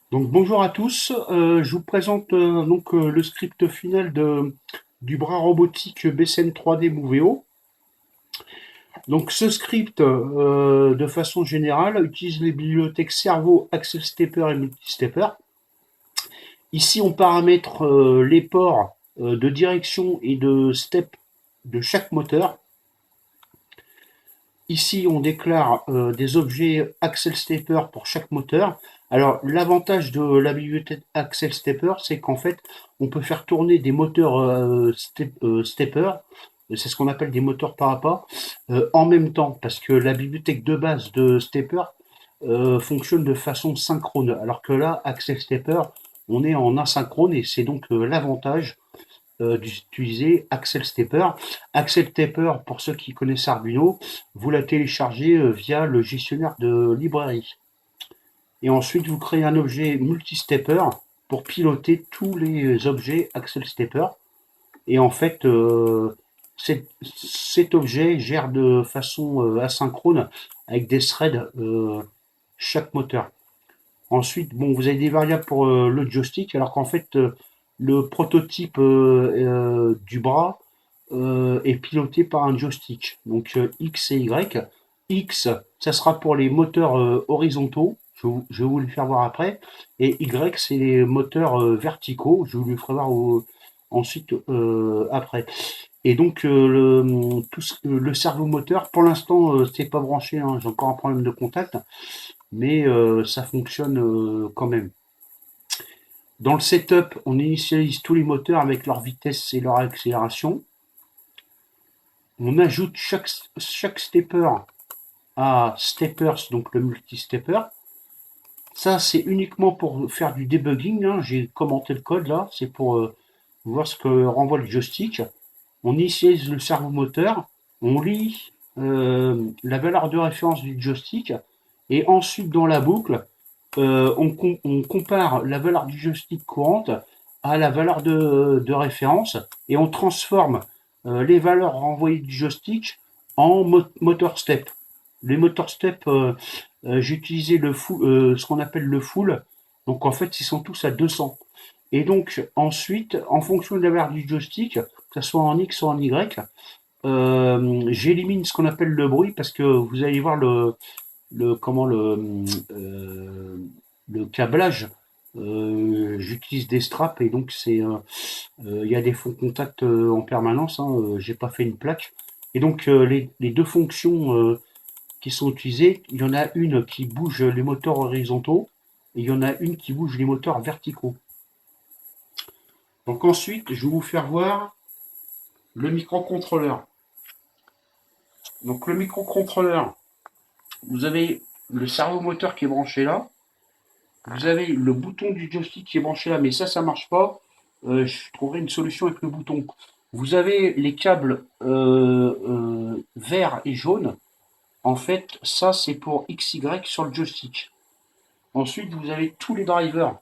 Donc bonjour à tous, je vous présente le script final du bras robotique BCN 3D Moveo. Donc ce script, de façon générale, utilise les bibliothèques Servo, Axel Stepper et Multistepper. Ici on paramètre les ports de direction et de step de chaque moteur. Ici, on déclare des objets Axel Stepper pour chaque moteur. Alors, l'avantage de la bibliothèque Axel Stepper, c'est qu'en fait, on peut faire tourner des moteurs Stepper, c'est ce qu'on appelle des moteurs par à pas, en même temps, parce que la bibliothèque de base de Stepper fonctionne de façon synchrone, alors que là, Axel Stepper, on est en asynchrone et c'est donc l'avantage d'utiliser Axel Stepper. Axel Stepper, pour ceux qui connaissent Arduino, vous la téléchargez via le gestionnaire de librairie. Et ensuite, vous créez un objet multi-stepper pour piloter tous les objets Axel Stepper. Et en fait, cet objet gère de façon asynchrone avec des threads chaque moteur. Ensuite, bon, vous avez des variables pour le joystick, alors qu'en fait, le prototype du bras est piloté par un joystick. Donc X et Y. X, ça sera pour les moteurs horizontaux. Je vais vous le faire voir après. Et Y, c'est les moteurs verticaux. Je vous le ferai voir ensuite après. Et donc le servo moteur, pour l'instant, c'est pas branché. Hein, j'ai encore un problème de contact, mais ça fonctionne quand même. Dans le setup, on initialise tous les moteurs avec leur vitesse et leur accélération. On ajoute chaque stepper à steppers, donc le multi-stepper. Ça, c'est uniquement pour faire du debugging, hein. J'ai commenté le code là, c'est pour voir ce que renvoie le joystick. On initialise le servo moteur, on lit la valeur de référence du joystick, et ensuite dans la boucle, on compare la valeur du joystick courante à la valeur de référence et on transforme les valeurs renvoyées du joystick en moteur step. Les moteur step, j'ai utilisé ce qu'on appelle le full. Donc en fait, ils sont tous à 200. Et donc ensuite, en fonction de la valeur du joystick, que ce soit en X ou en Y, j'élimine ce qu'on appelle le bruit parce que vous allez voir le comment le câblage. J'utilise des straps et donc il y a des faux contacts en permanence. Hein, j'ai pas fait une plaque. Et donc les deux fonctions qui sont utilisées, il y en a une qui bouge les moteurs horizontaux et il y en a une qui bouge les moteurs verticaux. Donc ensuite, je vais vous faire voir le microcontrôleur. Donc le microcontrôleur, vous avez le servo moteur qui est branché là. Vous avez le bouton du joystick qui est branché là, mais ça marche pas. Je trouverai une solution avec le bouton. Vous avez les câbles vert et jaune. En fait, ça c'est pour XY sur le joystick. Ensuite, vous avez tous les drivers.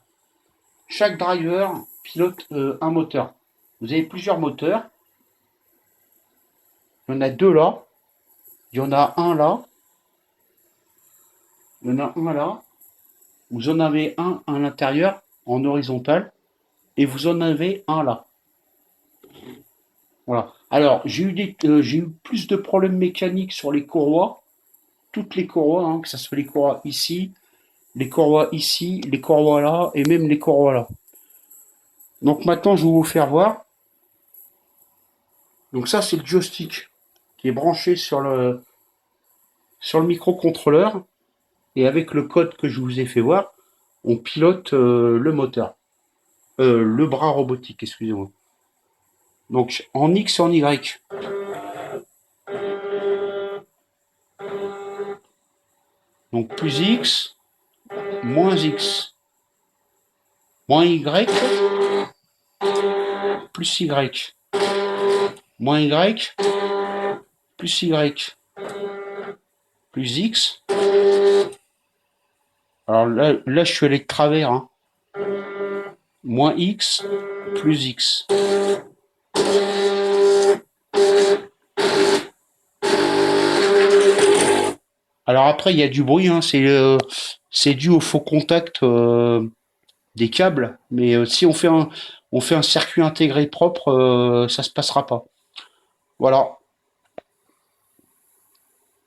Chaque driver pilote un moteur. Vous avez plusieurs moteurs. Il y en a deux là. Il y en a un là. Il y en a un là. Vous en avez un à l'intérieur en horizontal. Et vous en avez un là. Voilà. Alors, j'ai eu plus de problèmes mécaniques sur les courroies, toutes les courroies, hein, que ce soit les courroies ici, les courroies là, et même les courroies là. Donc maintenant, je vais vous faire voir. Donc ça, c'est le joystick qui est branché sur le microcontrôleur, et avec le code que je vous ai fait voir, on pilote le moteur, le bras robotique, excusez-moi. Donc en X et en Y. Donc plus X, moins X, moins Y, plus Y, moins Y, plus Y, plus X. Alors là je suis allé de travers, hein. Moins X, plus X. Alors après, il y a du bruit, hein, c'est dû au faux contact des câbles, mais si on fait un circuit intégré propre, ça se passera pas. Voilà.